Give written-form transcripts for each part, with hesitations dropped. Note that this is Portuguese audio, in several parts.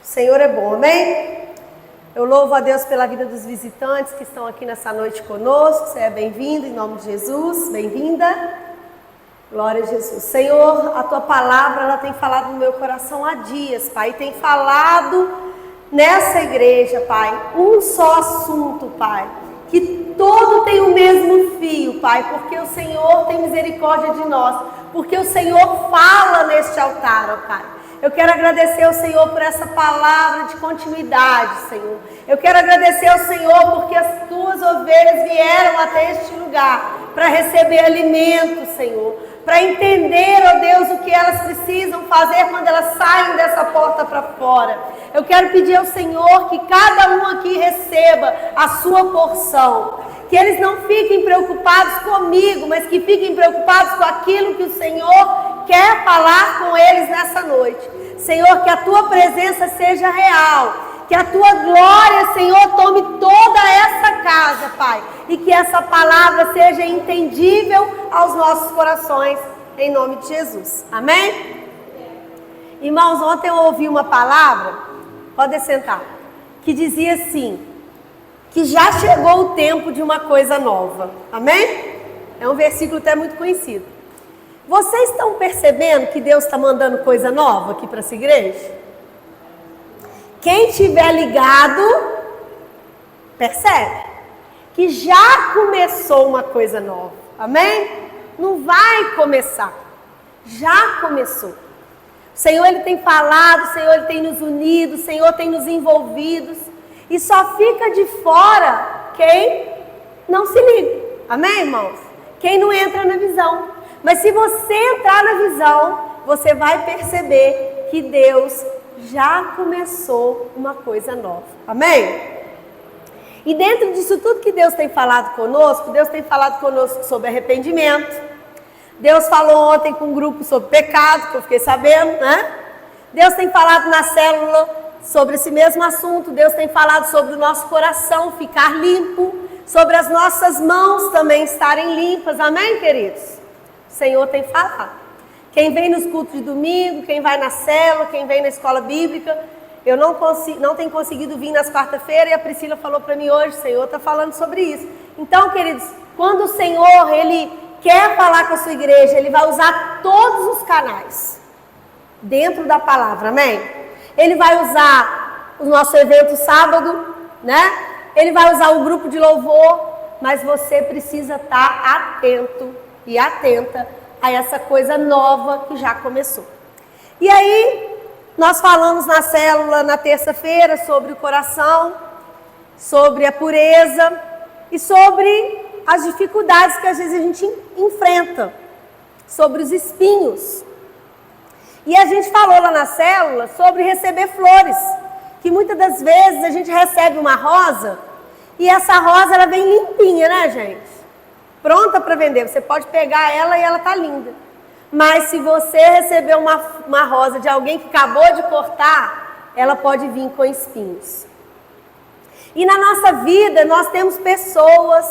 O Senhor é bom, amém? Eu louvo a Deus pela vida dos visitantes que estão aqui nessa noite conosco. Você é bem-vindo em nome de Jesus, bem-vinda. Glória a Jesus. Senhor, a Tua palavra, ela tem falado no meu coração há dias, Pai. Tem falado nessa igreja, Pai, um só assunto, Pai. Que todo tem o mesmo fio, Pai, porque o Senhor tem misericórdia de nós. Porque o Senhor fala neste altar, ó Pai. Eu quero agradecer ao Senhor por essa palavra de continuidade, Senhor. Eu quero agradecer ao Senhor porque as Tuas ovelhas vieram até este lugar para receber alimento, Senhor. Para entender, ó Deus, o que elas precisam fazer quando elas saem dessa porta para fora. Eu quero pedir ao Senhor que cada um aqui receba a sua porção. Que eles não fiquem preocupados comigo, mas que fiquem preocupados com aquilo que o Senhor quer falar com eles nessa noite. Senhor, que a Tua presença seja real. Que a Tua glória, Senhor, tome toda essa casa, Pai. E que essa palavra seja entendível aos nossos corações, em nome de Jesus. Amém? Irmãos, ontem eu ouvi uma palavra, pode sentar, que dizia assim, que já chegou o tempo de uma coisa nova. Amém? É um versículo até muito conhecido. Vocês estão percebendo que Deus está mandando coisa nova aqui para essa igreja? Quem estiver ligado, percebe que já começou uma coisa nova. Amém? Não vai começar. Já começou. O Senhor, Ele tem falado, o Senhor, Ele tem nos unido, o Senhor tem nos envolvidos. E só fica de fora quem não se liga. Amém, irmãos? Quem não entra na visão. Mas se você entrar na visão, você vai perceber que Deus já começou uma coisa nova. Amém? E dentro disso tudo que Deus tem falado conosco, Deus tem falado conosco sobre arrependimento. Deus falou ontem com um grupo sobre pecado, que eu fiquei sabendo, né? Deus tem falado na célula sobre esse mesmo assunto. Deus tem falado sobre o nosso coração ficar limpo, sobre as nossas mãos também estarem limpas. Amém, queridos? O Senhor tem falado. Quem vem nos cultos de domingo, quem vai na célula, quem vem na escola bíblica, eu não tenho conseguido vir nas quarta-feiras e a Priscila falou para mim hoje, o Senhor está falando sobre isso. Então, queridos, quando o Senhor, Ele quer falar com a sua igreja, Ele vai usar todos os canais dentro da palavra, amém? Ele vai usar o nosso evento sábado, né? Ele vai usar o grupo de louvor, mas você precisa estar atento e atenta a essa coisa nova que já começou. E aí, nós falamos na célula na terça-feira sobre o coração, sobre a pureza e sobre as dificuldades que às vezes a gente enfrenta, sobre os espinhos. E a gente falou lá na célula sobre receber flores, que muitas das vezes a gente recebe uma rosa e essa rosa ela vem limpinha, né, gente? Pronta para vender, você pode pegar ela e ela tá linda. Mas se você receber uma rosa de alguém que acabou de cortar, ela pode vir com espinhos. E na nossa vida nós temos pessoas,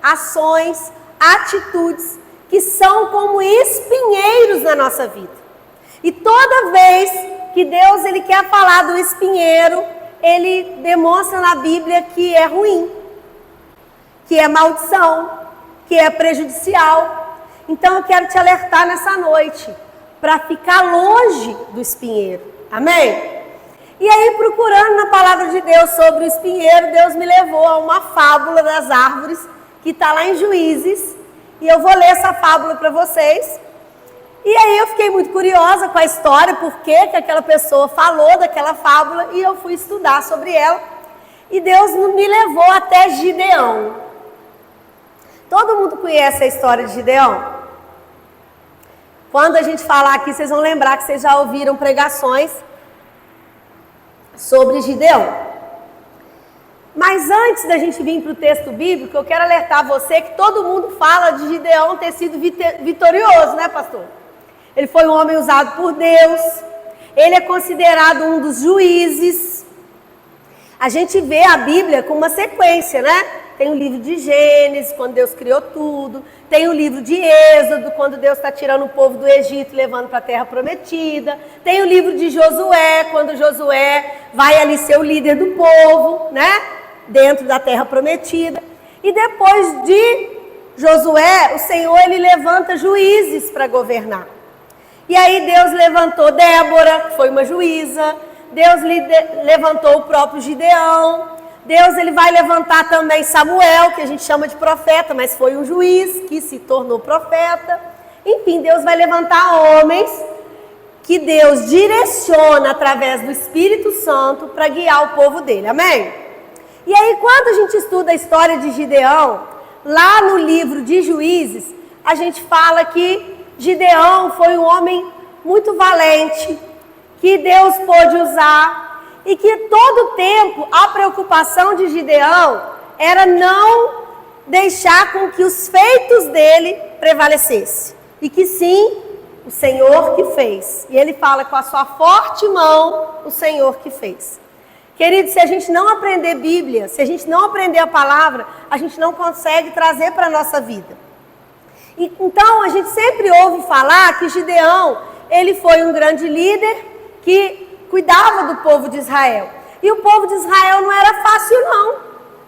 ações, atitudes que são como espinheiros na nossa vida. E toda vez que Deus Ele quer falar do espinheiro, Ele demonstra na Bíblia que é ruim, que é maldição, que é prejudicial. Então eu quero te alertar nessa noite para ficar longe do espinheiro. Amém? E aí, procurando na palavra de Deus sobre o espinheiro, Deus me levou a uma fábula das árvores que está lá em Juízes. E eu vou ler essa fábula para vocês. E aí eu fiquei muito curiosa com a história, por que aquela pessoa falou daquela fábula, e eu fui estudar sobre ela. E Deus me levou até Gideão. Todo mundo conhece a história de Gideão? Quando a gente falar aqui, vocês vão lembrar que vocês já ouviram pregações sobre Gideão. Mas antes da gente vir para o texto bíblico, eu quero alertar você que todo mundo fala de Gideão ter sido vitorioso, né, pastor? Ele foi um homem usado por Deus, ele é considerado um dos juízes. A gente vê a Bíblia com uma sequência, né? Tem o livro de Gênesis, quando Deus criou tudo. Tem o livro de Êxodo, quando Deus está tirando o povo do Egito e levando para a Terra Prometida. Tem o livro de Josué, quando Josué vai ali ser o líder do povo, né? Dentro da Terra Prometida. E depois de Josué, o Senhor, ele levanta juízes para governar. E aí Deus levantou Débora, que foi uma juíza. Deus levantou o próprio Gideão. Deus ele vai levantar também Samuel, que a gente chama de profeta, mas foi um juiz que se tornou profeta. Enfim, Deus vai levantar homens que Deus direciona através do Espírito Santo para guiar o povo dele. Amém? E aí, quando a gente estuda a história de Gideão, lá no livro de Juízes, a gente fala que Gideão foi um homem muito valente, que Deus pôde usar, e que todo o tempo a preocupação de Gideão era não deixar com que os feitos dele prevalecessem. E que sim, o Senhor que fez. E ele fala, com a sua forte mão, o Senhor que fez. Querido, se a gente não aprender Bíblia, se a gente não aprender a palavra, a gente não consegue trazer para a nossa vida. E, então, a gente sempre ouve falar que Gideão, ele foi um grande líder que cuidava do povo de Israel. E o povo de Israel não era fácil, não.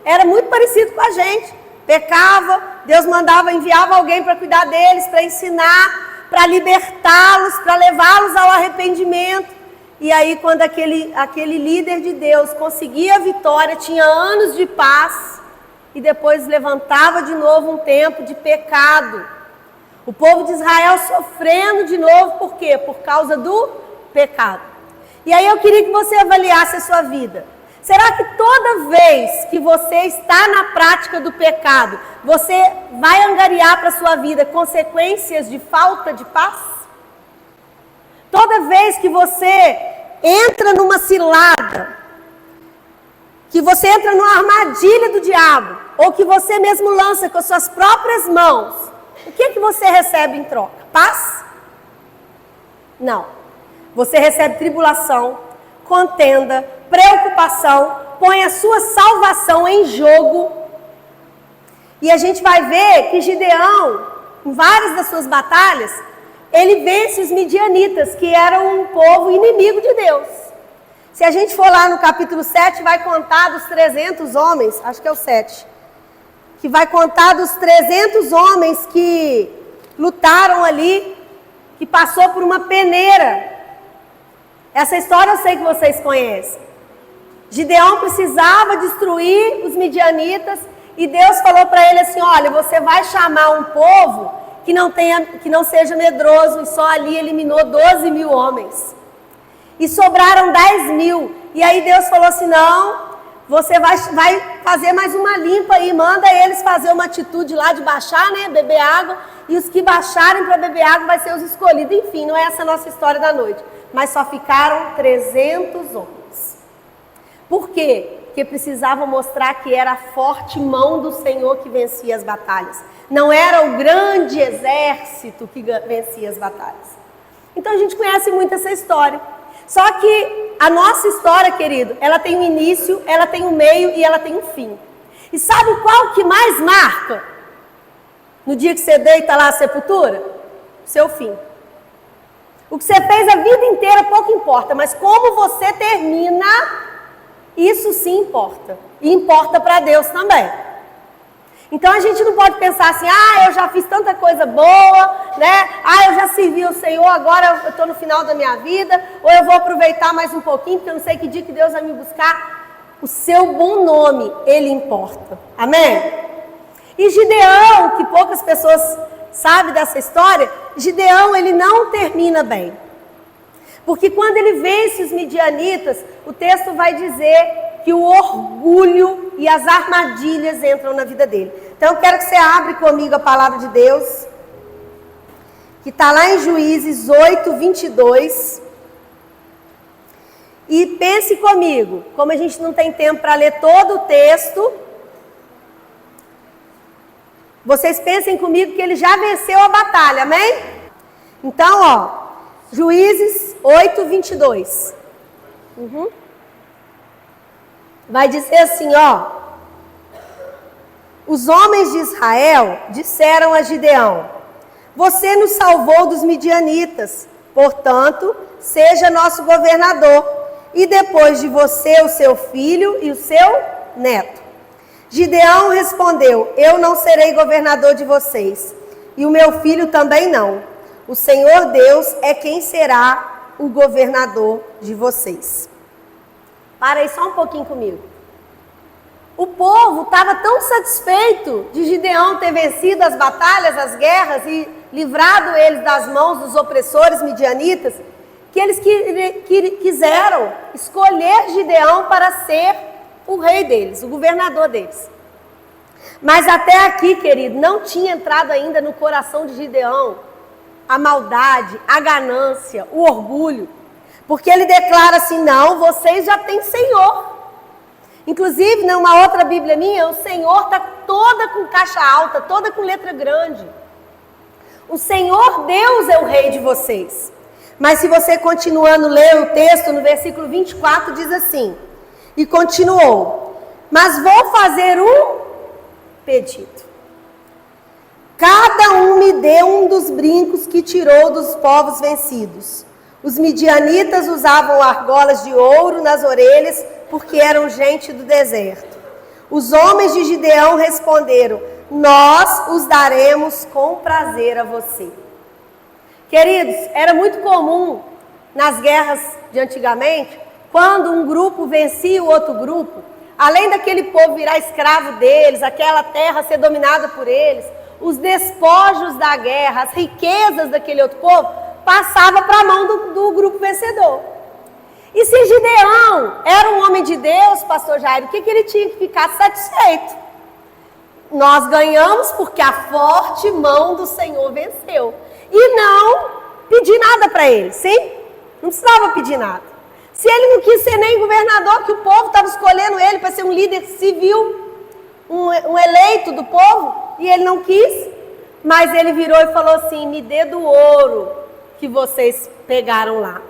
Era muito parecido com a gente. Pecava, Deus enviava alguém para cuidar deles, para ensinar, para libertá-los, para levá-los ao arrependimento. E aí, quando aquele líder de Deus conseguia a vitória, tinha anos de paz, e depois levantava de novo um tempo de pecado. O povo de Israel sofrendo de novo, por quê? Por causa do pecado. E aí eu queria que você avaliasse a sua vida. Será que toda vez que você está na prática do pecado, você vai angariar para a sua vida consequências de falta de paz? Toda vez que você entra numa cilada, que você entra numa armadilha do diabo, ou que você mesmo lança com as suas próprias mãos, o que você recebe em troca? Paz? Não. Você recebe tribulação, contenda, preocupação, põe a sua salvação em jogo. E a gente vai ver que Gideão, em várias das suas batalhas, ele vence os midianitas, que eram um povo inimigo de Deus. Se a gente for lá no capítulo 7, vai contar dos 300 homens, acho que é o 7, que vai contar dos 300 homens que lutaram ali, que passou por uma peneira. Essa história eu sei que vocês conhecem. Gideão precisava destruir os midianitas e Deus falou para ele assim, olha, você vai chamar um povo que não seja medroso, e só ali eliminou 12 mil homens. E sobraram 10 mil. E aí Deus falou assim, não, você vai fazer mais uma limpa aí, manda eles fazer uma atitude lá de baixar, né, beber água, e os que baixarem para beber água vai ser os escolhidos. Enfim, não é essa a nossa história da noite. Mas só ficaram 300 homens. Por quê? Porque precisavam mostrar que era a forte mão do Senhor que vencia as batalhas. Não era o grande exército que vencia as batalhas. Então a gente conhece muito essa história. Só que a nossa história, querido, ela tem um início, ela tem um meio e ela tem um fim. E sabe qual que mais marca? No dia que você deita lá a sepultura? O seu fim. O que você fez a vida inteira pouco importa, mas como você termina, isso sim importa. E importa para Deus também. Então a gente não pode pensar assim, eu já fiz tanta coisa boa, né? Eu já servi o Senhor, agora eu estou no final da minha vida, ou eu vou aproveitar mais um pouquinho, porque eu não sei que dia que Deus vai me buscar. O seu bom nome, ele importa. Amém? E Gideão, que poucas pessoas sabem dessa história, Gideão, ele não termina bem. Porque quando ele vence os midianitas, o texto vai dizer que o orgulho e as armadilhas entram na vida dele. Então eu quero que você abra comigo a palavra de Deus, que está lá em Juízes 8, 22. E pense comigo, como a gente não tem tempo para ler todo o texto, vocês pensem comigo que ele já venceu a batalha, amém? Então, Juízes 8, 22. Vai dizer assim, Os homens de Israel disseram a Gideão: você nos salvou dos midianitas, portanto, seja nosso governador, e depois de você o seu filho e o seu neto. Gideão respondeu: eu não serei governador de vocês, e o meu filho também não. O Senhor Deus é quem será o governador de vocês. Para aí só um pouquinho comigo. O povo estava tão satisfeito de Gideão ter vencido as batalhas, as guerras e livrado eles das mãos dos opressores midianitas, que eles quiseram escolher Gideão para ser o rei deles, o governador deles. Mas até aqui, querido, não tinha entrado ainda no coração de Gideão a maldade, a ganância, o orgulho. Porque ele declara assim: não, vocês já têm Senhor. Inclusive, numa outra Bíblia minha, o Senhor está toda com caixa alta, toda com letra grande. O Senhor Deus é o rei de vocês. Mas se você continuando ler o texto, no versículo 24, diz assim: e continuou: mas vou fazer um pedido. Cada um me dê um dos brincos que tirou dos povos vencidos. Os midianitas usavam argolas de ouro nas orelhas, porque eram gente do deserto. Os homens de Gideão responderam: nós os daremos com prazer a você. Queridos, era muito comum nas guerras de antigamente, quando um grupo vencia o outro grupo, além daquele povo virar escravo deles, aquela terra ser dominada por eles, os despojos da guerra, as riquezas daquele outro povo, passava para a mão do grupo vencedor. E se Gideão era um homem de Deus, pastor Jairo, o que ele tinha que ficar satisfeito? Nós ganhamos porque a forte mão do Senhor venceu. E não pedir nada para ele, sim? Não precisava pedir nada. Se ele não quis ser nem governador, que o povo estava escolhendo ele para ser um líder civil, um eleito do povo, e ele não quis, mas ele virou e falou assim: me dê do ouro que vocês pegaram lá.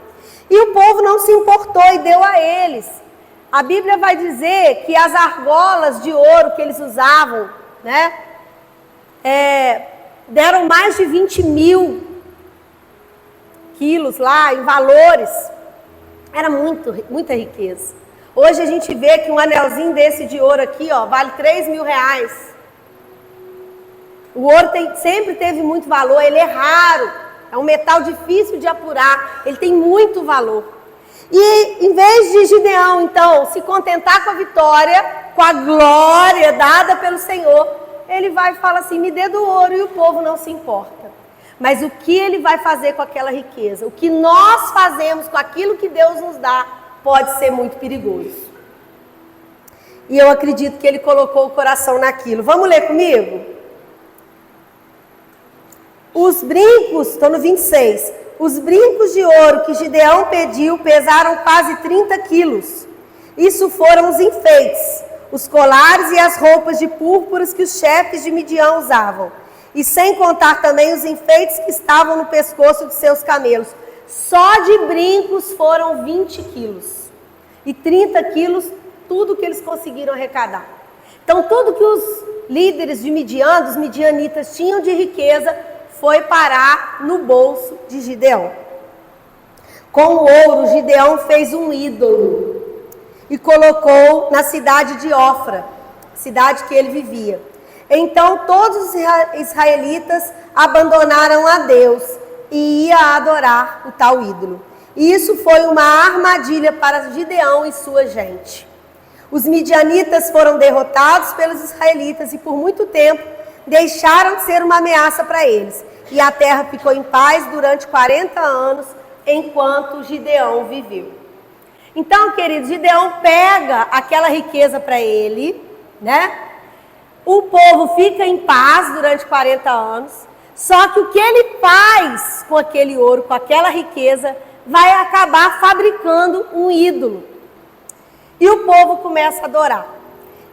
E o povo não se importou e deu a eles. A Bíblia vai dizer que as argolas de ouro que eles usavam, né, deram mais de 20.000 quilos lá em valores. Era muita riqueza. Hoje a gente vê que um anelzinho desse de ouro aqui, ó, vale 3.000 reais. O ouro sempre teve muito valor, ele é raro. É um metal difícil de apurar, ele tem muito valor. E em vez de Gideão, então, se contentar com a vitória, com a glória dada pelo Senhor, ele vai e fala assim: me dê do ouro, e o povo não se importa. Mas o que ele vai fazer com aquela riqueza? O que nós fazemos com aquilo que Deus nos dá pode ser muito perigoso. E eu acredito que ele colocou o coração naquilo. Vamos ler comigo? Os brincos, estou no 26, os brincos de ouro que Gideão pediu pesaram quase 30 quilos. Isso foram os enfeites, os colares e as roupas de púrpuras que os chefes de Midian usavam. E sem contar também os enfeites que estavam no pescoço de seus camelos. Só de brincos foram 20 quilos. E 30 quilos, tudo que eles conseguiram arrecadar. Então tudo que os líderes de Midian, dos midianitas, tinham de riqueza, foi parar no bolso de Gideão. Com o ouro, Gideão fez um ídolo e colocou na cidade de Ofra, cidade que ele vivia. Então todos os israelitas abandonaram a Deus e iam adorar o tal ídolo. E isso foi uma armadilha para Gideão e sua gente. Os midianitas foram derrotados pelos israelitas e por muito tempo deixaram de ser uma ameaça para eles. E a terra ficou em paz durante 40 anos, enquanto Gideão viveu. Então, queridos, Gideão pega aquela riqueza para ele, né? O povo fica em paz durante 40 anos. Só que o que ele faz com aquele ouro, com aquela riqueza, vai acabar fabricando um ídolo. E o povo começa a adorar.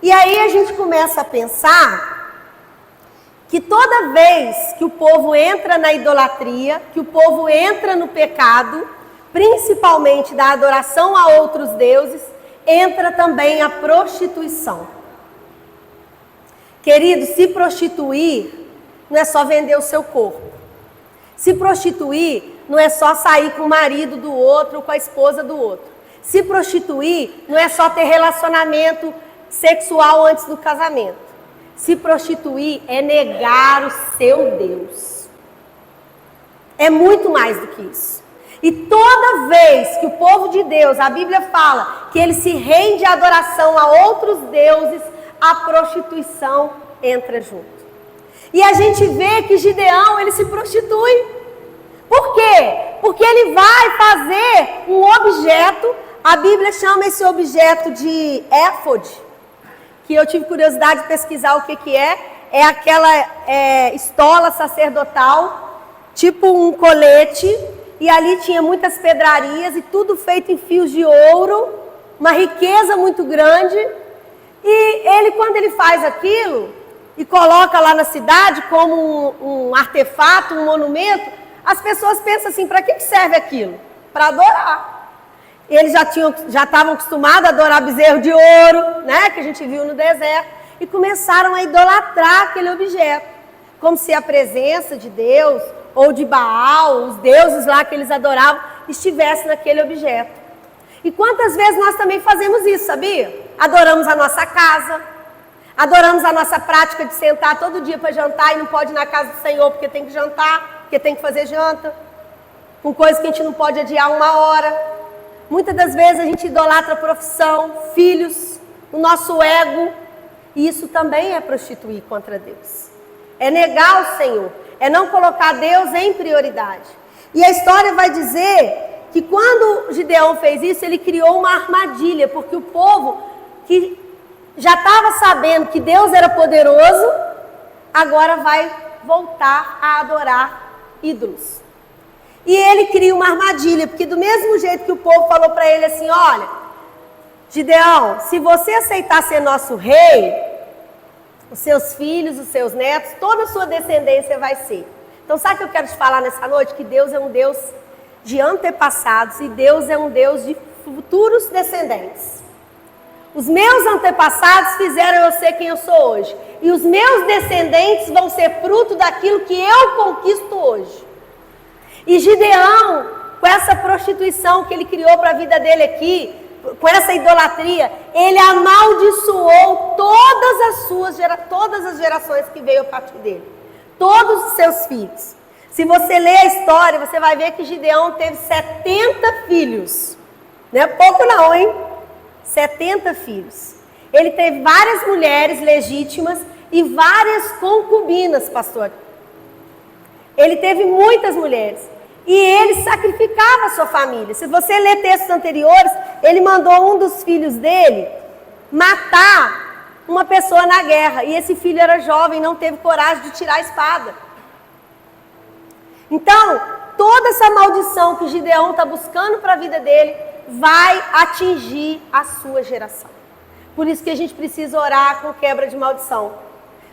E aí a gente começa a pensar que toda vez que o povo entra na idolatria, que o povo entra no pecado, principalmente da adoração a outros deuses, entra também a prostituição. Querido, se prostituir não é só vender o seu corpo. Se prostituir não é só sair com o marido do outro ou com a esposa do outro. Se prostituir não é só ter relacionamento sexual antes do casamento. Se prostituir é negar o seu Deus. É muito mais do que isso. E toda vez que o povo de Deus, a Bíblia fala que ele se rende à adoração a outros deuses, a prostituição entra junto. E a gente vê que Gideão, ele se prostitui. Por quê? Porque ele vai fazer um objeto, a Bíblia chama esse objeto de éfode, que eu tive curiosidade de pesquisar o que é. É aquela estola sacerdotal, tipo um colete, e ali tinha muitas pedrarias e tudo feito em fios de ouro, uma riqueza muito grande. E ele, quando ele faz aquilo e coloca lá na cidade como um artefato, um monumento, as pessoas pensam assim, para que serve aquilo? Para adorar. Eles já estavam acostumados a adorar bezerro de ouro, né, que a gente viu no deserto, e começaram a idolatrar aquele objeto, como se a presença de Deus ou de Baal, os deuses lá que eles adoravam, estivesse naquele objeto. E quantas vezes nós também fazemos isso, sabia? Adoramos a nossa casa, adoramos a nossa prática de sentar todo dia para jantar e não pode ir na casa do Senhor porque tem que jantar, porque tem que fazer janta, com coisas que a gente não pode adiar uma hora. Muitas das vezes a gente idolatra a profissão, filhos, o nosso ego, e isso também é prostituir contra Deus. É negar o Senhor, é não colocar Deus em prioridade. E a história vai dizer que quando Gideão fez isso, ele criou uma armadilha, porque o povo que já estava sabendo que Deus era poderoso, agora vai voltar a adorar ídolos. E ele cria uma armadilha, porque do mesmo jeito que o povo falou para ele assim, olha, Gideão, se você aceitar ser nosso rei, os seus filhos, os seus netos, toda a sua descendência vai ser. Então sabe o que eu quero te falar nessa noite? Que Deus é um Deus de antepassados e Deus é um Deus de futuros descendentes. Os meus antepassados fizeram eu ser quem eu sou hoje. E os meus descendentes vão ser fruto daquilo que eu conquisto hoje. E Gideão, com essa prostituição que ele criou para a vida dele aqui, com essa idolatria, ele amaldiçoou todas as gerações que veio a partir dele. Todos os seus filhos. Se você ler a história, você vai ver que Gideão teve 70 filhos. Não é pouco não, hein? 70 filhos. Ele teve várias mulheres legítimas e várias concubinas, pastor. Ele teve muitas mulheres. E ele sacrificava a sua família. Se você ler textos anteriores, ele mandou um dos filhos dele matar uma pessoa na guerra. E esse filho era jovem, não teve coragem de tirar a espada. Então, toda essa maldição que Gideão está buscando para a vida dele, vai atingir a sua geração. Por isso que a gente precisa orar com quebra de maldição.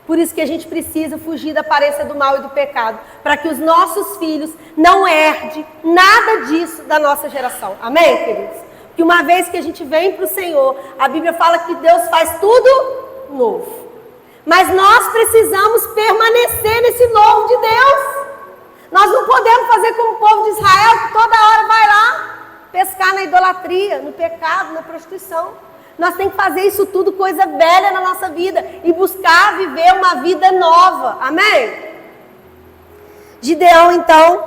Por isso que a gente precisa fugir da aparência do mal e do pecado. Para que os nossos filhos não herdem nada disso da nossa geração. Amém, queridos? Porque uma vez que a gente vem para o Senhor, a Bíblia fala que Deus faz tudo novo. Mas nós precisamos permanecer nesse novo de Deus. Nós não podemos fazer como o povo de Israel, que toda hora vai lá pescar na idolatria, no pecado, na prostituição. Nós temos que fazer isso tudo, coisa velha na nossa vida, e buscar viver uma vida nova. Amém? Gideão, então,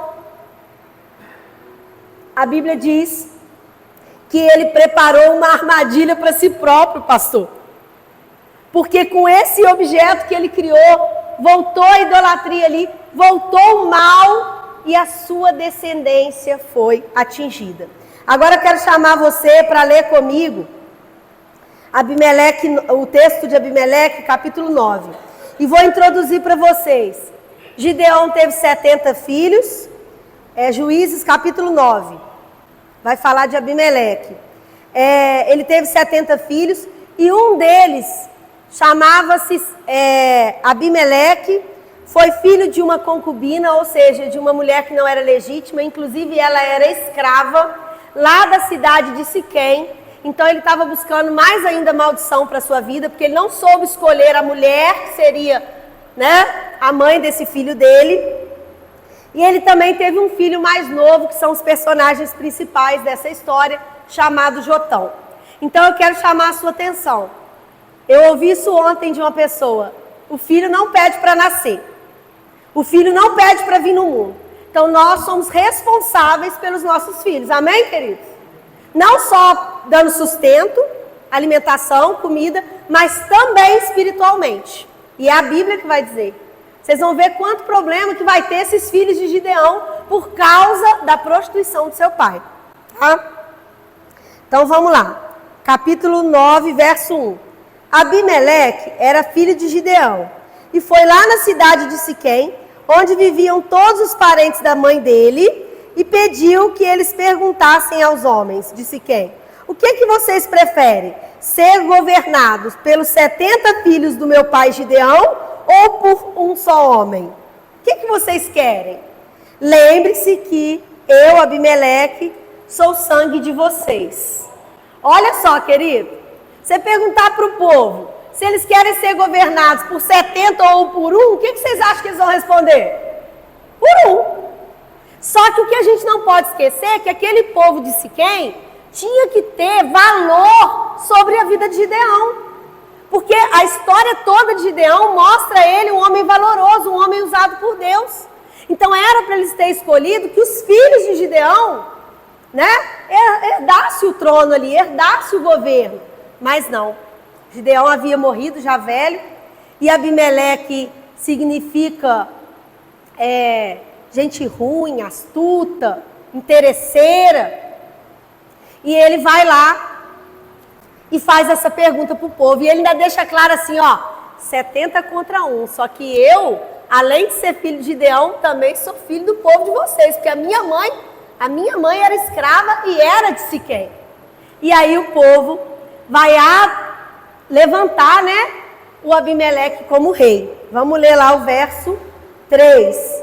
a Bíblia diz que ele preparou uma armadilha para si próprio, pastor. Porque com esse objeto que ele criou, voltou a idolatria ali, voltou o mal e a sua descendência foi atingida. Agora eu quero chamar você para ler comigo Abimeleque, o texto de Abimeleque, capítulo 9. E vou introduzir para vocês. Gideão teve 70 filhos, Juízes, capítulo 9. Vai falar de Abimeleque. Ele teve 70 filhos e um deles chamava-se Abimeleque, foi filho de uma concubina, ou seja, de uma mulher que não era legítima, inclusive ela era escrava, lá da cidade de Siquém. Então ele estava buscando mais ainda maldição para a sua vida, porque ele não soube escolher a mulher que seria, né, a mãe desse filho dele. E ele também teve um filho mais novo, que são os personagens principais dessa história, chamado Jotão. Então eu quero chamar a sua atenção. Eu ouvi isso ontem de uma pessoa. O filho não pede para nascer. O filho não pede para vir no mundo. Então nós somos responsáveis pelos nossos filhos. Amém, queridos? Não só dando sustento, alimentação, comida, mas também espiritualmente. E é a Bíblia que vai dizer. Vocês vão ver quanto problema que vai ter esses filhos de Gideão por causa da prostituição do seu pai. Tá? Então vamos lá. Capítulo 9, verso 1. Abimeleque era filho de Gideão e foi lá na cidade de Siquém, onde viviam todos os parentes da mãe dele, e pediu que eles perguntassem aos homens de Siquém: o que vocês preferem? Ser governados pelos 70 filhos do meu pai Gideão ou por um só homem? O que vocês querem? Lembre-se que eu, Abimeleque, sou sangue de vocês. Olha só, querido, você perguntar para o povo se eles querem ser governados por 70 ou por um, o que vocês acham que eles vão responder? Por um. Só que o que a gente não pode esquecer é que aquele povo de Siquém tinha que ter valor sobre a vida de Gideão. Porque a história toda de Gideão mostra ele um homem valoroso, um homem usado por Deus. Então era para eles terem escolhido que os filhos de Gideão, né, herdasse o trono ali, herdasse o governo. Mas não. Gideão havia morrido já velho, e Abimeleque significa gente ruim, astuta, interesseira. E ele vai lá e faz essa pergunta para o povo. E ele ainda deixa claro assim, 70 contra 1. Só que eu, além de ser filho de Gideão, também sou filho do povo de vocês. Porque a minha mãe era escrava e era de Siquém. E aí o povo vai levantar, né, o Abimeleque como rei. Vamos ler lá o verso 3.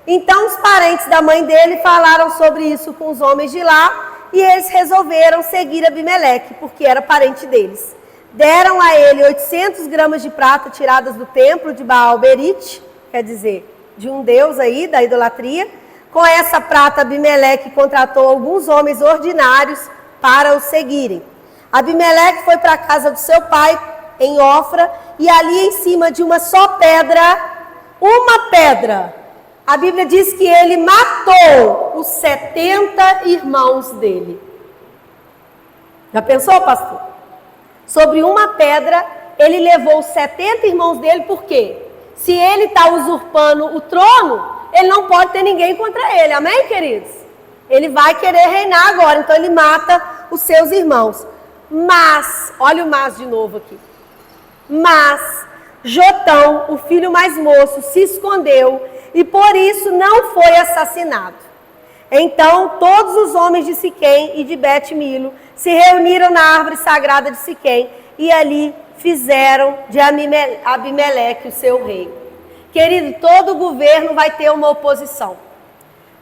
Então os parentes da mãe dele falaram sobre isso com os homens de lá, e eles resolveram seguir Abimeleque, porque era parente deles. Deram a ele 800 gramas de prata tiradas do templo de Baal-Berite, quer dizer, de um deus aí, da idolatria. Com essa prata, Abimeleque contratou alguns homens ordinários para o seguirem. Abimeleque foi para a casa do seu pai, em Ofra, e ali em cima de uma só pedra, a Bíblia diz que ele matou os 70 irmãos dele. Já pensou, pastor? Sobre uma pedra, ele levou os 70 irmãos dele, por quê? Se ele está usurpando o trono, ele não pode ter ninguém contra ele, amém, queridos? Ele vai querer reinar agora, então ele mata os seus irmãos. Mas, olha o mas de novo aqui. Mas Jotão, o filho mais moço, se escondeu e por isso não foi assassinado. Então todos os homens de Siquém e de Bet-Milo se reuniram na árvore sagrada de Siquém e ali fizeram de Abimeleque o seu rei. Querido, todo governo vai ter uma oposição.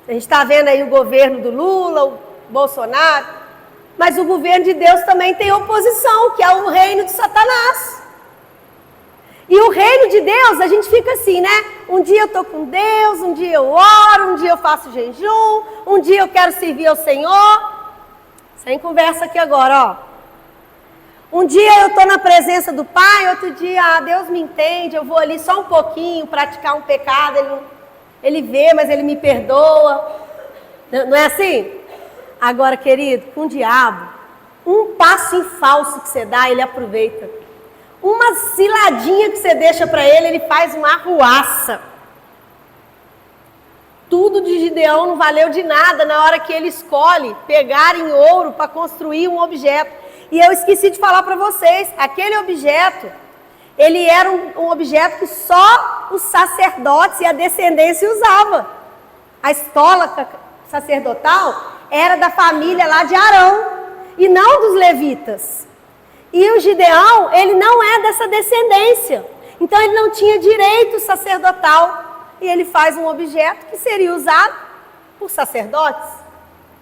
A gente está vendo aí o governo do Lula, o Bolsonaro, mas o governo de Deus também tem oposição, que é o reino de Satanás. E o reino de Deus, a gente fica assim, né? Um dia eu estou com Deus, um dia eu oro, um dia eu faço jejum, um dia eu quero servir ao Senhor. Sem conversa aqui agora, ó. Um dia eu estou na presença do Pai, outro dia, Deus me entende, eu vou ali só um pouquinho praticar um pecado, ele vê, mas ele me perdoa. Não é assim? Agora, querido, com o diabo, um passo em falso que você dá, ele aproveita. Uma ciladinha que você deixa para ele faz uma arruaça. Tudo de Gideão não valeu de nada na hora que ele escolhe pegar em ouro para construir um objeto. E eu esqueci de falar para vocês, aquele objeto, ele era um objeto que só os sacerdotes e a descendência usava. A estola sacerdotal era da família lá de Arão e não dos levitas. E o Gideão, ele não é dessa descendência. Então ele não tinha direito sacerdotal. E ele faz um objeto que seria usado por sacerdotes.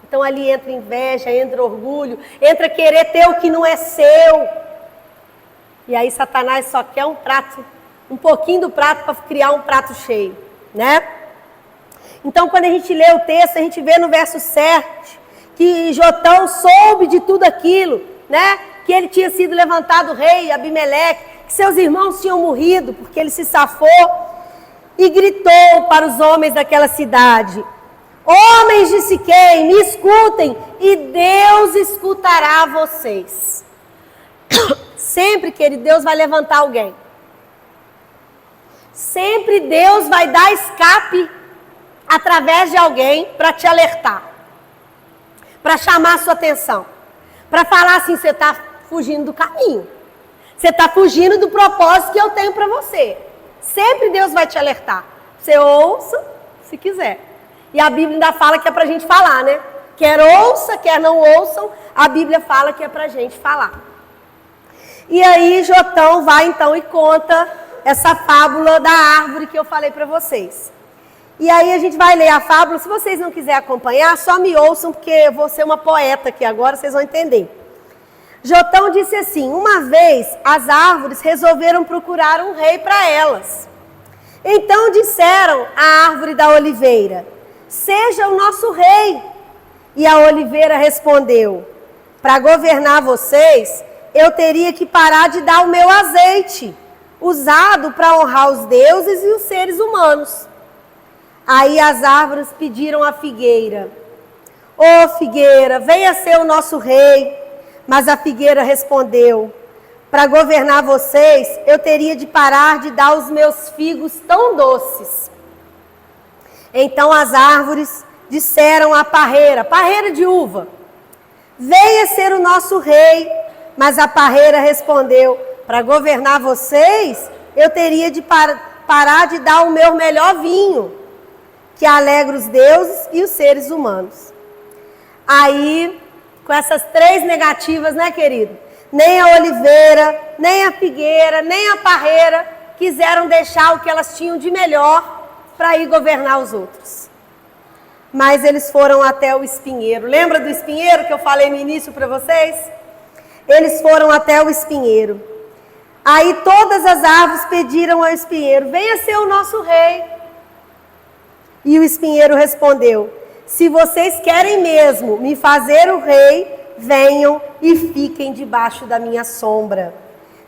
Então ali entra inveja, entra orgulho, entra querer ter o que não é seu. E aí Satanás só quer um pouquinho do prato para criar um prato cheio, né? Então quando a gente lê o texto, a gente vê no verso 7 que Jotão soube de tudo aquilo, né? Que ele tinha sido levantado rei, Abimeleque, que seus irmãos tinham morrido porque ele se safou, e gritou para os homens daquela cidade: homens de Siquém, me escutem, e Deus escutará vocês. Sempre, querido, Deus vai levantar alguém. Sempre Deus vai dar escape através de alguém para te alertar, para chamar a sua atenção, para falar assim: você está fugindo do caminho, você está fugindo do propósito que eu tenho para você. Sempre Deus vai te alertar. Você ouça se quiser. E a Bíblia ainda fala que é para a gente falar, né? Quer ouça, quer não ouçam, a Bíblia fala que é para a gente falar. E aí Jotão vai então e conta essa fábula da árvore que eu falei para vocês. E aí a gente vai ler a fábula. Se vocês não quiserem acompanhar, só me ouçam, porque eu vou ser uma poeta aqui agora, vocês vão entender. Jotão disse assim: uma vez as árvores resolveram procurar um rei para elas. Então disseram à árvore da oliveira: seja o nosso rei. E a oliveira respondeu: para governar vocês, eu teria que parar de dar o meu azeite, usado para honrar os deuses e os seres humanos. Aí as árvores pediram à figueira: ô figueira, venha ser o nosso rei. Mas a figueira respondeu: para governar vocês, eu teria de parar de dar os meus figos tão doces. Então as árvores disseram à parreira de uva: venha ser o nosso rei. Mas a parreira respondeu: para governar vocês, eu teria de parar de dar o meu melhor vinho, que alegra os deuses e os seres humanos. Aí, com essas três negativas, né, querido? Nem a oliveira, nem a figueira, nem a parreira quiseram deixar o que elas tinham de melhor para ir governar os outros. Mas eles foram até o espinheiro. Lembra do espinheiro que eu falei no início para vocês? Eles foram até o espinheiro. Aí todas as árvores pediram ao espinheiro: venha ser o nosso rei. E o espinheiro respondeu: se vocês querem mesmo me fazer o rei, venham e fiquem debaixo da minha sombra.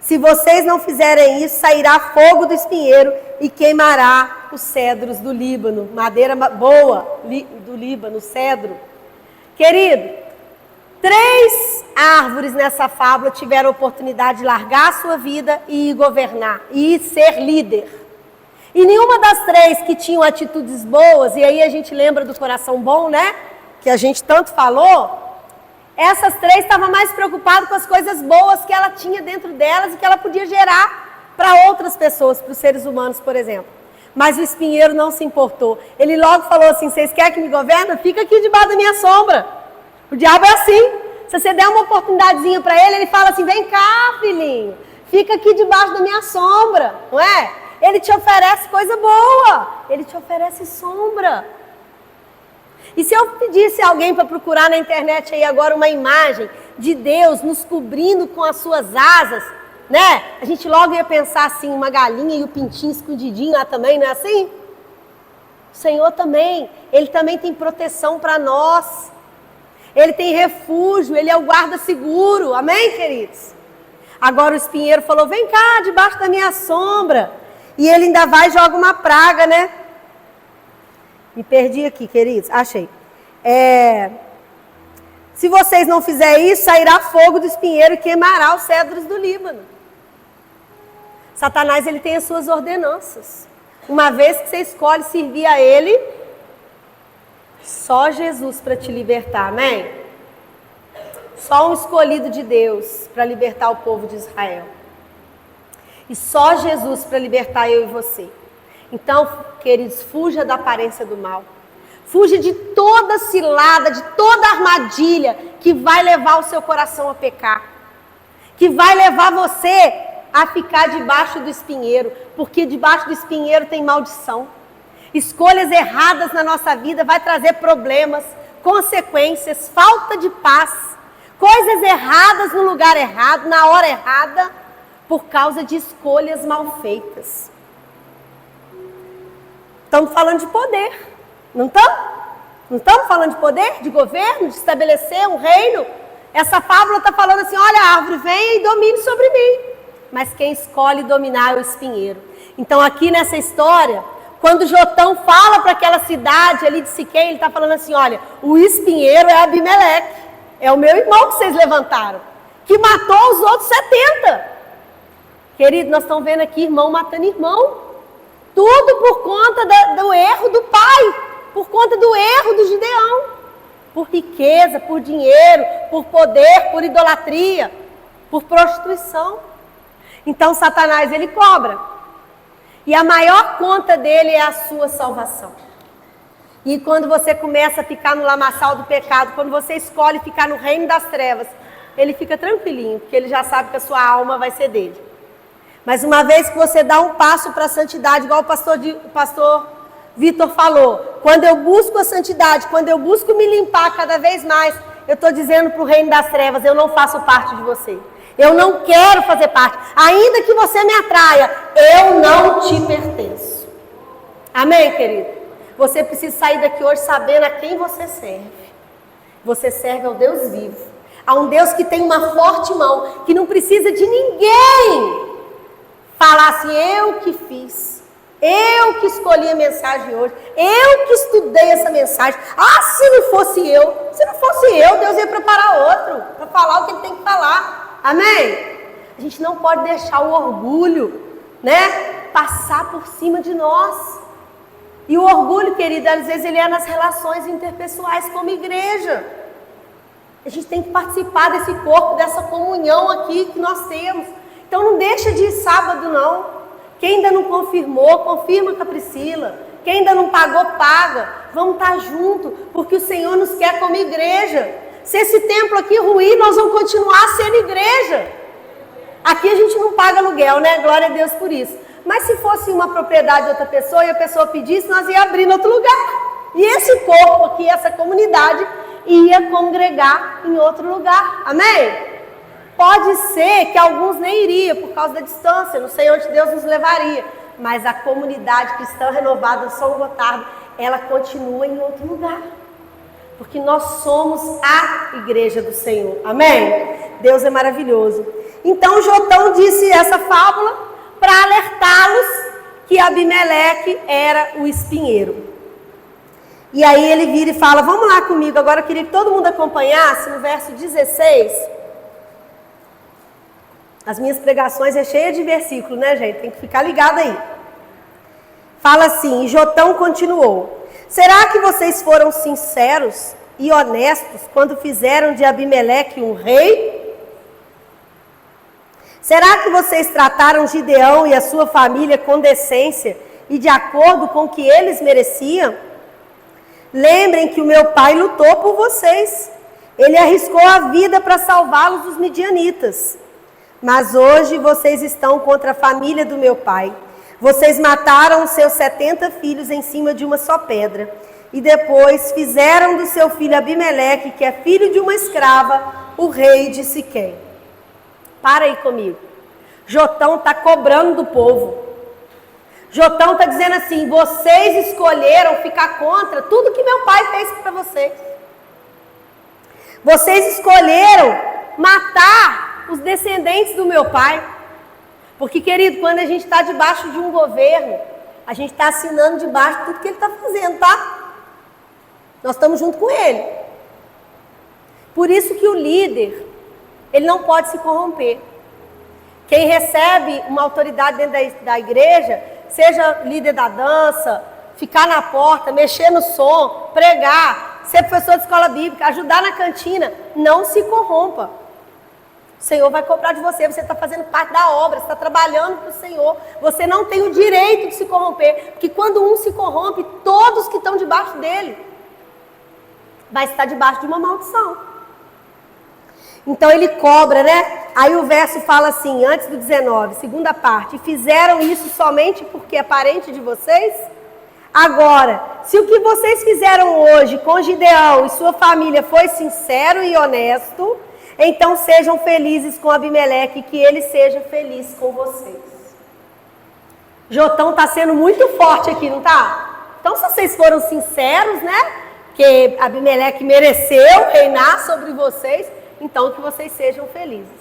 Se vocês não fizerem isso, sairá fogo do espinheiro e queimará os cedros do Líbano. Madeira boa do Líbano, cedro. Querido, 3 árvores nessa fábula tiveram a oportunidade de largar a sua vida e ir governar, e ser líder. E nenhuma das 3 que tinham atitudes boas, e aí a gente lembra do coração bom, né? Que a gente tanto falou. Essas 3 estavam mais preocupadas com as coisas boas que ela tinha dentro delas e que ela podia gerar para outras pessoas, para os seres humanos, por exemplo. Mas o espinheiro não se importou. Ele logo falou assim: vocês querem que me governe? Fica aqui debaixo da minha sombra. O diabo é assim. Se você der uma oportunidadezinha para ele, ele fala assim: vem cá, filhinho, fica aqui debaixo da minha sombra, não é? Ele te oferece coisa boa, ele te oferece sombra. E se eu pedisse a alguém para procurar na internet aí agora uma imagem de Deus nos cobrindo com as suas asas, né? A gente logo ia pensar assim: uma galinha e o pintinho escondidinho lá também, não é assim? O Senhor também, Ele também tem proteção para nós. Ele tem refúgio, Ele é o guarda seguro, amém, queridos? Agora o espinheiro falou: vem cá, debaixo da minha sombra. E ele ainda vai e joga uma praga, né? Me perdi aqui, queridos. Achei. Se vocês não fizerem isso, sairá fogo do espinheiro e queimará os cedros do Líbano. Satanás, ele tem as suas ordenanças. Uma vez que você escolhe servir a ele, só Jesus para te libertar, amém? Só um escolhido de Deus para libertar o povo de Israel. E só Jesus para libertar eu e você. Então, queridos, fuja da aparência do mal. Fuja de toda cilada, de toda armadilha que vai levar o seu coração a pecar. Que vai levar você a ficar debaixo do espinheiro. Porque debaixo do espinheiro tem maldição. Escolhas erradas na nossa vida vai trazer problemas, consequências, falta de paz, coisas erradas no lugar errado, na hora errada, por causa de escolhas mal feitas. Estamos falando de poder, não estamos? Não estamos falando de poder, de governo, de estabelecer um reino? Essa fábula está falando assim, olha, a árvore vem e domine sobre mim. Mas quem escolhe dominar é o espinheiro. Então aqui nessa história, quando Jotão fala para aquela cidade ali de Siquém, ele está falando assim, olha, o espinheiro é Abimeleque, é o meu irmão que vocês levantaram, que matou os outros 70. Querido, nós estamos vendo aqui irmão matando irmão. Tudo por conta do erro do pai, por conta do erro do Gideão. Por riqueza, por dinheiro, por poder, por idolatria, por prostituição. Então Satanás, ele cobra. E a maior conta dele é a sua salvação. E quando você começa a ficar no lamaçal do pecado, quando você escolhe ficar no reino das trevas, ele fica tranquilinho, porque ele já sabe que a sua alma vai ser dele. Mas uma vez que você dá um passo para a santidade, igual o pastor Vitor falou, quando eu busco a santidade, quando eu busco me limpar cada vez mais, eu estou dizendo para o reino das trevas, eu não faço parte de você. Eu não quero fazer parte. Ainda que você me atraia, eu não te pertenço. Amém, querido? Você precisa sair daqui hoje sabendo a quem você serve. Você serve ao Deus vivo. A um Deus que tem uma forte mão, que não precisa de ninguém falar assim, eu que fiz, eu que escolhi a mensagem hoje, eu que estudei essa mensagem. Ah, se não fosse eu, Deus ia preparar outro, para falar o que ele tem que falar. Amém? A gente não pode deixar o orgulho, passar por cima de nós. E o orgulho, querida, às vezes ele é nas relações interpessoais como igreja. A gente tem que participar desse corpo, dessa comunhão aqui que nós temos. Então não deixa de ir sábado não. Quem ainda não confirmou, confirma com a Priscila. Quem ainda não pagou, paga. Vamos estar junto, porque o Senhor nos quer como igreja. Se esse templo aqui ruir, nós vamos continuar sendo igreja. Aqui a gente não paga aluguel, né? Glória a Deus por isso. Mas se fosse uma propriedade de outra pessoa e a pessoa pedisse, nós ia abrir em outro lugar. E esse corpo aqui, essa comunidade, ia congregar em outro lugar. Amém? Pode ser que alguns nem iriam por causa da distância, não sei onde Deus nos levaria. Mas a comunidade cristã renovada do São Gotardo, ela continua em outro lugar. Porque nós somos a igreja do Senhor. Amém? Deus é maravilhoso. Então Jotão disse essa fábula para alertá-los que Abimeleque era o espinheiro. E aí ele vira e fala, vamos lá comigo, agora eu queria que todo mundo acompanhasse no verso 16. As minhas pregações é cheia de versículo, né, gente? Tem que ficar ligado aí. Fala assim, e Jotão continuou. Será que vocês foram sinceros e honestos quando fizeram de Abimeleque um rei? Será que vocês trataram Gideão e a sua família com decência e de acordo com o que eles mereciam? Lembrem que o meu pai lutou por vocês. Ele arriscou a vida para salvá-los dos midianitas. Mas hoje vocês estão contra a família do meu pai. Vocês mataram os seus 70 filhos em cima de uma só pedra. E depois fizeram do seu filho Abimeleque, que é filho de uma escrava, o rei de Siquém. Para aí comigo. Jotão está cobrando do povo. Jotão está dizendo assim, vocês escolheram ficar contra tudo que meu pai fez para vocês. Vocês escolheram matar os descendentes do meu pai. Porque, querido, quando a gente está debaixo de um governo, a gente está assinando debaixo de tudo que ele está fazendo, tá? Nós estamos junto com ele. Por isso que o líder, ele não pode se corromper. Quem recebe uma autoridade dentro da igreja, seja líder da dança, ficar na porta, mexer no som, pregar, ser professor de escola bíblica, ajudar na cantina, não se corrompa. O Senhor vai cobrar de você, você está fazendo parte da obra, você está trabalhando para o Senhor. Você não tem o direito de se corromper, porque quando um se corrompe, todos que estão debaixo dele vai estar debaixo de uma maldição. Então ele cobra, né? Aí o verso fala assim, antes do 19, segunda parte. E fizeram isso somente porque é parente de vocês? Agora, se o que vocês fizeram hoje com Gideão e sua família foi sincero e honesto, então sejam felizes com Abimeleque, que ele seja feliz com vocês. Jotão está sendo muito forte aqui, não está? Então, se vocês foram sinceros, né? Que Abimeleque mereceu reinar sobre vocês, então que vocês sejam felizes.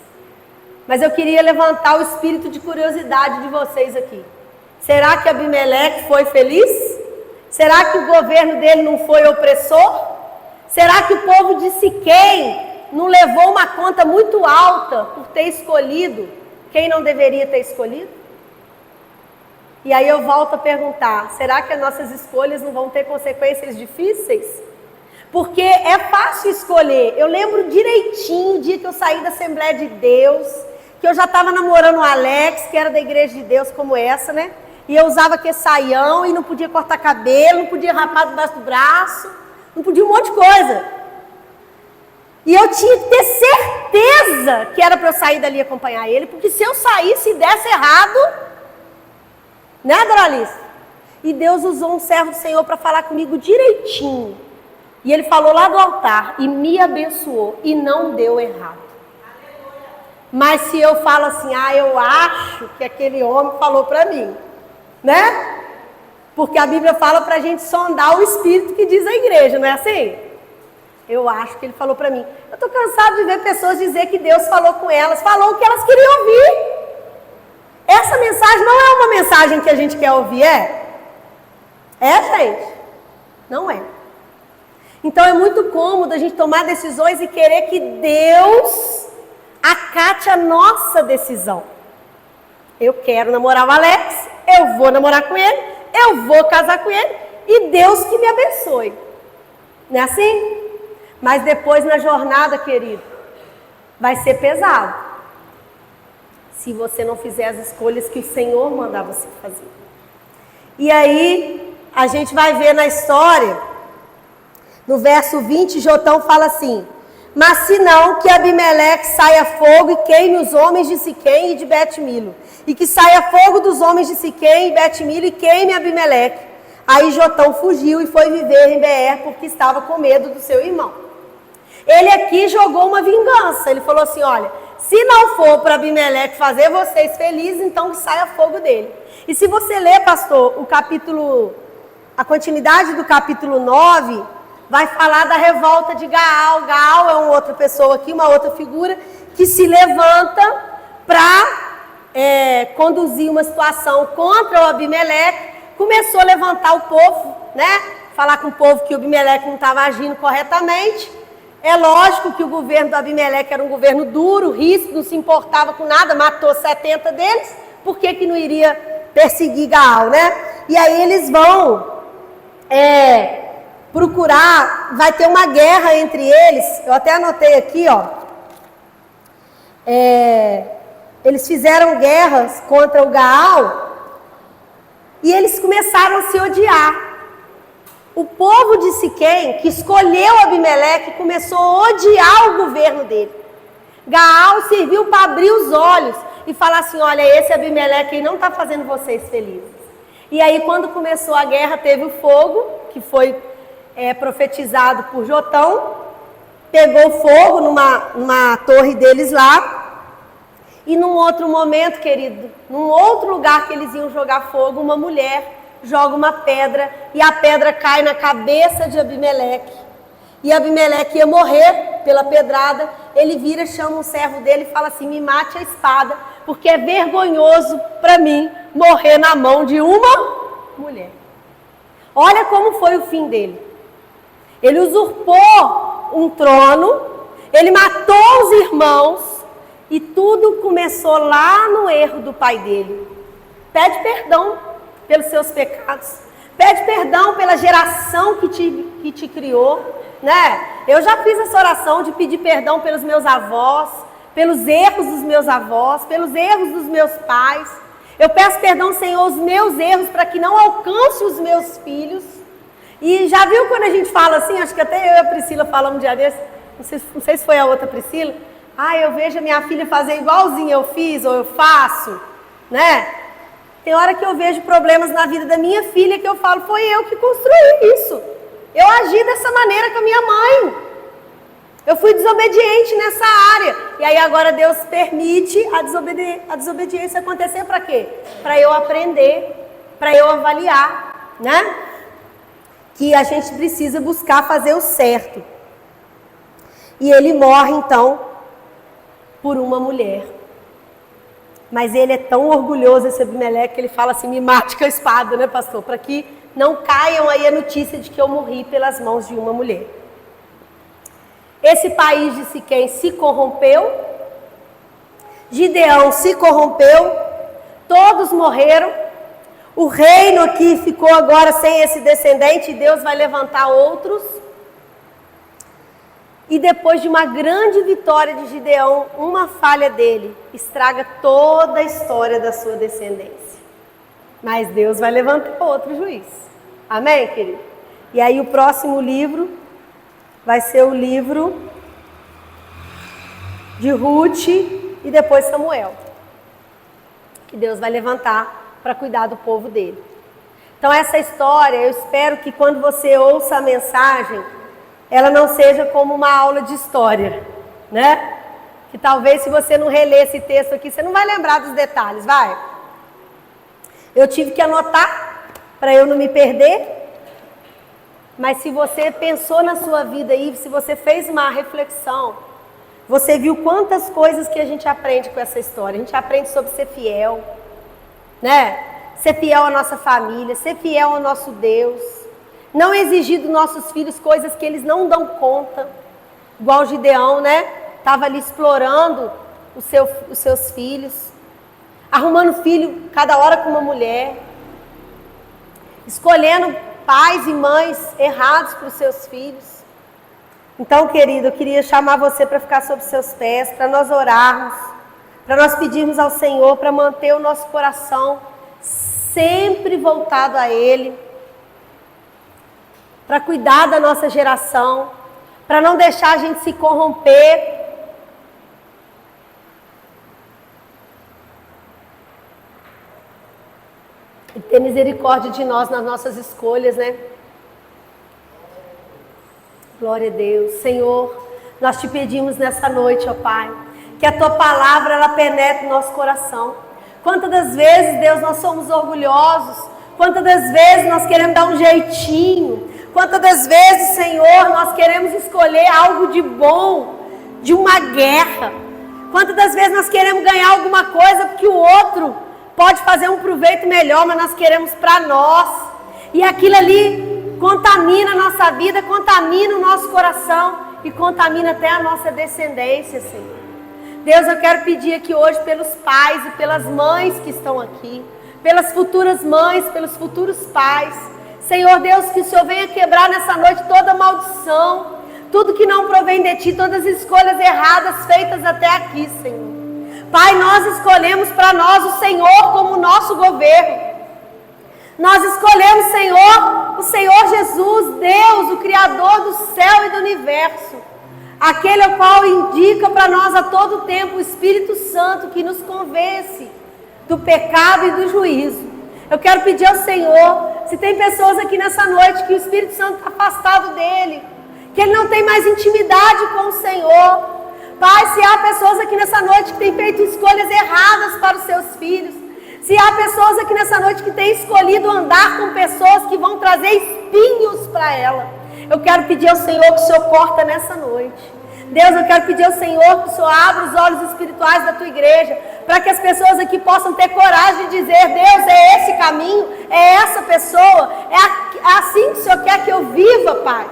Mas eu queria levantar o espírito de curiosidade de vocês aqui. Será que Abimeleque foi feliz? Será que o governo dele não foi opressor? Será que o povo de Siquém não levou uma conta muito alta por ter escolhido quem não deveria ter escolhido? E aí eu volto a perguntar, será que as nossas escolhas não vão ter consequências difíceis? Porque é fácil escolher. Eu lembro direitinho o dia que eu saí da Assembleia de Deus, que eu já estava namorando o Alex, que era da Igreja de Deus como essa, né? E eu usava aquele saião e não podia cortar cabelo, não podia rapar debaixo do braço, não podia um monte de coisa. E eu tinha que ter certeza que era para eu sair dali e acompanhar ele, porque se eu saísse e desse errado, né, Doralice? E Deus usou um servo do Senhor para falar comigo direitinho. E ele falou lá do altar e me abençoou e não deu errado. Mas se eu falo assim, eu acho que aquele homem falou para mim, né? Porque a Bíblia fala para a gente sondar o espírito que diz a igreja, não é assim? Eu acho que ele falou para mim. Eu estou cansado de ver pessoas dizer que Deus falou com elas, falou o que elas queriam ouvir. Essa mensagem não é uma mensagem que a gente quer ouvir, é? É, gente? Não é. Então é muito cômodo a gente tomar decisões e querer que Deus acate a nossa decisão. Eu quero namorar o Alex, eu vou namorar com ele, eu vou casar com ele e Deus que me abençoe. Não é assim? Mas depois na jornada, querido, vai ser pesado. Se você não fizer as escolhas que o Senhor mandar você fazer. E aí, a gente vai ver na história, no verso 20, Jotão fala assim: mas se não, que Abimeleque saia fogo e queime os homens de Siquém e de Bet-Milo. E que saia fogo dos homens de Siquém e Bet-Milo e queime Abimeleque. Aí Jotão fugiu e foi viver em Beer porque estava com medo do seu irmão. Ele aqui jogou uma vingança. Ele falou assim, olha, se não for para Abimeleque fazer vocês felizes, então que saia fogo dele. E se você ler, pastor, a continuidade do capítulo 9, vai falar da revolta de Gaal. Gaal é uma outra pessoa aqui, uma outra figura, que se levanta para conduzir uma situação contra o Abimeleque. Começou a levantar o povo, né? Falar com o povo que o Abimeleque não estava agindo corretamente. É lógico que o governo do Abimeleque era um governo duro, ríspido, não se importava com nada, matou 70 deles. Por que não iria perseguir Gaal, né? E aí eles vão procurar, vai ter uma guerra entre eles. Eu até anotei aqui, ó. Eles fizeram guerras contra o Gaal e eles começaram a se odiar. O povo de Siquém, que escolheu Abimeleque, começou a odiar o governo dele. Gaal serviu para abrir os olhos e falar assim, olha, esse Abimeleque aí não está fazendo vocês felizes. E aí, quando começou a guerra, teve o fogo, que foi profetizado por Jotão, pegou fogo numa torre deles lá, e num outro momento, querido, num outro lugar que eles iam jogar fogo, uma mulher joga uma pedra, e a pedra cai na cabeça de Abimeleque, e Abimeleque ia morrer pela pedrada. Ele vira, chama um servo dele e fala assim, me mate a espada, porque é vergonhoso para mim morrer na mão de uma mulher. Olha como foi o fim dele. Ele usurpou um trono, ele matou os irmãos, e tudo começou lá no erro do pai dele. Pede perdão pelos seus pecados, pede perdão pela geração que te criou, né? Eu já fiz essa oração de pedir perdão pelos meus avós, pelos erros dos meus avós, pelos erros dos meus pais. Eu peço perdão, Senhor, os meus erros, para que não alcance os meus filhos. E já viu quando a gente fala assim, acho que até eu e a Priscila falamos um dia desse, não sei se foi a outra Priscila, eu vejo a minha filha fazer igualzinho eu fiz, ou eu faço, né? Tem hora que eu vejo problemas na vida da minha filha que eu falo, foi eu que construí isso. Eu agi dessa maneira com a minha mãe. Eu fui desobediente nessa área. E aí agora Deus permite a desobediência acontecer para quê? Para eu aprender, para eu avaliar, né? Que a gente precisa buscar fazer o certo. E ele morre então por uma mulher. Mas ele é tão orgulhoso, esse Abimeleque, que ele fala assim, me mate com a espada, né, pastor? Para que não caiam aí a notícia de que eu morri pelas mãos de uma mulher. Esse país de Siquém se corrompeu, Gideão se corrompeu, todos morreram, o reino aqui ficou agora sem esse descendente, e Deus vai levantar outros. E depois de uma grande vitória de Gideão, uma falha dele estraga toda a história da sua descendência. Mas Deus vai levantar outro juiz. Amém, querido? E aí o próximo livro vai ser o livro de Ruth e depois Samuel, que Deus vai levantar para cuidar do povo dele. Então essa história, eu espero que quando você ouça a mensagem, ela não seja como uma aula de história, né? Que talvez se você não reler esse texto aqui, você não vai lembrar dos detalhes, vai? Eu tive que anotar para eu não me perder. Mas se você pensou na sua vida aí, se você fez uma reflexão, você viu quantas coisas que a gente aprende com essa história. A gente aprende sobre ser fiel, né? Ser fiel à nossa família, ser fiel ao nosso Deus. Não exigir dos nossos filhos coisas que eles não dão conta. Igual o Gideão, né? Estava ali explorando os seus filhos. Arrumando filho cada hora com uma mulher. Escolhendo pais e mães errados para os seus filhos. Então, querido, eu queria chamar você para ficar sob seus pés, para nós orarmos, para nós pedirmos ao Senhor para manter o nosso coração sempre voltado a Ele, para cuidar da nossa geração, para não deixar a gente se corromper. E ter misericórdia de nós nas nossas escolhas, né? Glória a Deus. Senhor, nós te pedimos nessa noite, ó Pai, que a Tua palavra, ela penetre no nosso coração. Quantas das vezes, Deus, nós somos orgulhosos, quantas das vezes nós queremos dar um jeitinho, quantas das vezes, Senhor, nós queremos escolher algo de bom, de uma guerra, quantas das vezes nós queremos ganhar alguma coisa porque o outro pode fazer um proveito melhor, mas nós queremos para nós, e aquilo ali contamina a nossa vida, contamina o nosso coração e contamina até a nossa descendência, Senhor. Deus, eu quero pedir aqui hoje pelos pais e pelas mães que estão aqui, pelas futuras mães, pelos futuros pais. Senhor Deus, que o Senhor venha quebrar nessa noite toda maldição, tudo que não provém de Ti, todas as escolhas erradas feitas até aqui, Senhor. Pai, nós escolhemos para nós o Senhor como nosso governo. Nós escolhemos, Senhor, o Senhor Jesus, Deus, o Criador do céu e do universo. Aquele ao qual indica para nós a todo tempo o Espírito Santo que nos convence do pecado e do juízo. Eu quero pedir ao Senhor, se tem pessoas aqui nessa noite que o Espírito Santo está afastado dele, que ele não tem mais intimidade com o Senhor. Pai, se há pessoas aqui nessa noite que têm feito escolhas erradas para os seus filhos, se há pessoas aqui nessa noite que têm escolhido andar com pessoas que vão trazer espinhos para ela, eu quero pedir ao Senhor que o Senhor corta nessa noite. Deus, eu quero pedir ao Senhor que o Senhor abra os olhos espirituais da tua igreja, para que as pessoas aqui possam ter coragem de dizer, Deus, é esse caminho, é essa pessoa, é assim que o Senhor quer que eu viva, Pai.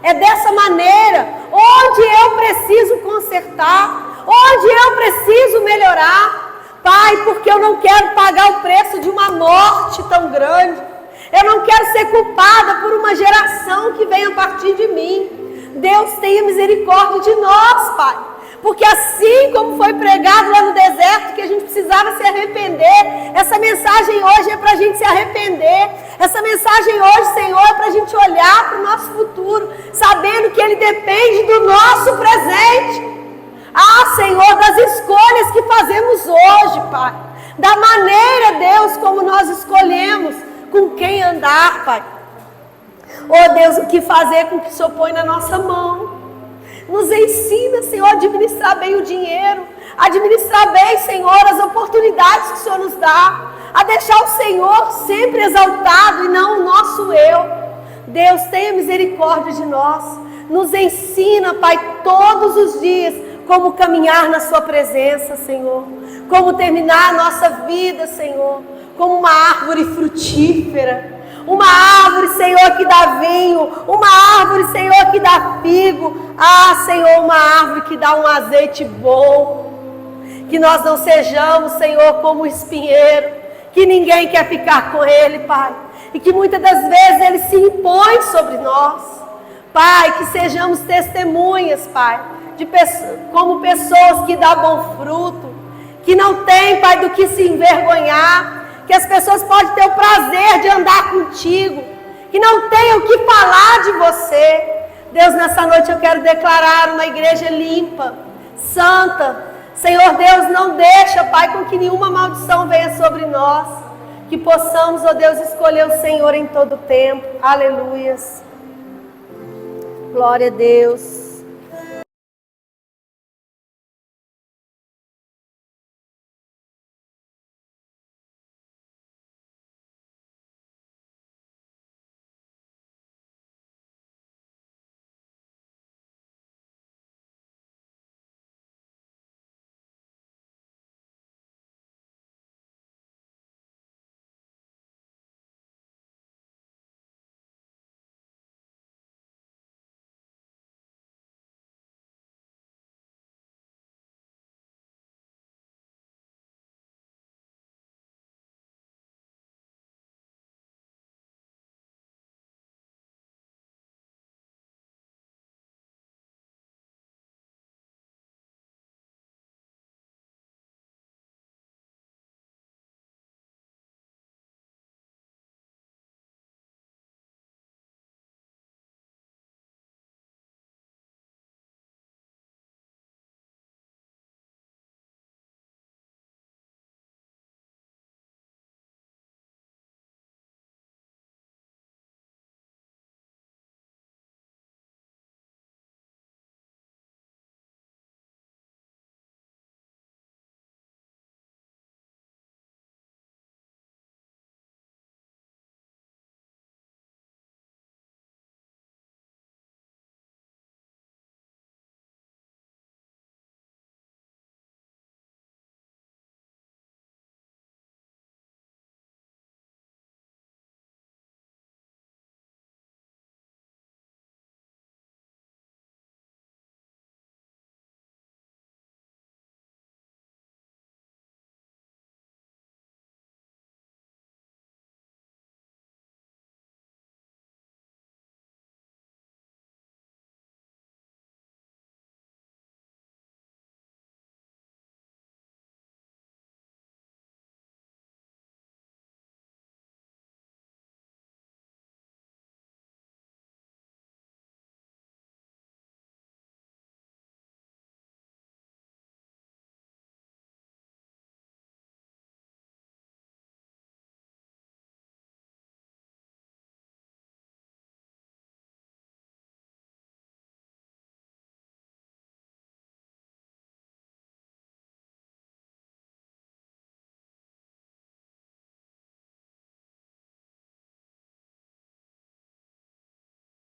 É dessa maneira, onde eu preciso consertar, onde eu preciso melhorar, Pai, porque eu não quero pagar o preço de uma morte tão grande, eu não quero ser culpada por uma geração que vem a partir de mim. Deus, tenha misericórdia de nós, Pai, porque assim como foi pregado lá no deserto, que a gente precisava se arrepender, essa mensagem hoje é para a gente se arrepender, essa mensagem hoje, Senhor, é para a gente olhar para o nosso futuro, sabendo que ele depende do nosso presente. Ah, Senhor, das escolhas que fazemos hoje, Pai, da maneira, Deus, como nós escolhemos com quem andar, Pai. Oh Deus, o que fazer com o que o Senhor põe na nossa mão. Nos ensina, Senhor, a administrar bem o dinheiro, administrar bem, Senhor, as oportunidades que o Senhor nos dá, a deixar o Senhor sempre exaltado e não o nosso eu. Deus, tenha misericórdia de nós. Nos ensina, Pai, todos os dias como caminhar na Sua presença, Senhor. Como terminar a nossa vida, Senhor, como uma árvore frutífera. Uma árvore, Senhor, que dá vinho. Uma árvore, Senhor, que dá figo. Ah, Senhor, uma árvore que dá um azeite bom. Que nós não sejamos, Senhor, como o espinheiro, que ninguém quer ficar com ele, Pai. E que muitas das vezes ele se impõe sobre nós. Pai, que sejamos testemunhas, Pai, como pessoas que dão bom fruto. Que não tem, Pai, do que se envergonhar. Que as pessoas podem ter o prazer de andar contigo. Que não tenham o que falar de você. Deus, nessa noite eu quero declarar uma igreja limpa, santa. Senhor Deus, não deixa, Pai, com que nenhuma maldição venha sobre nós. Que possamos, ó Deus, escolher o Senhor em todo tempo. Aleluias. Glória a Deus.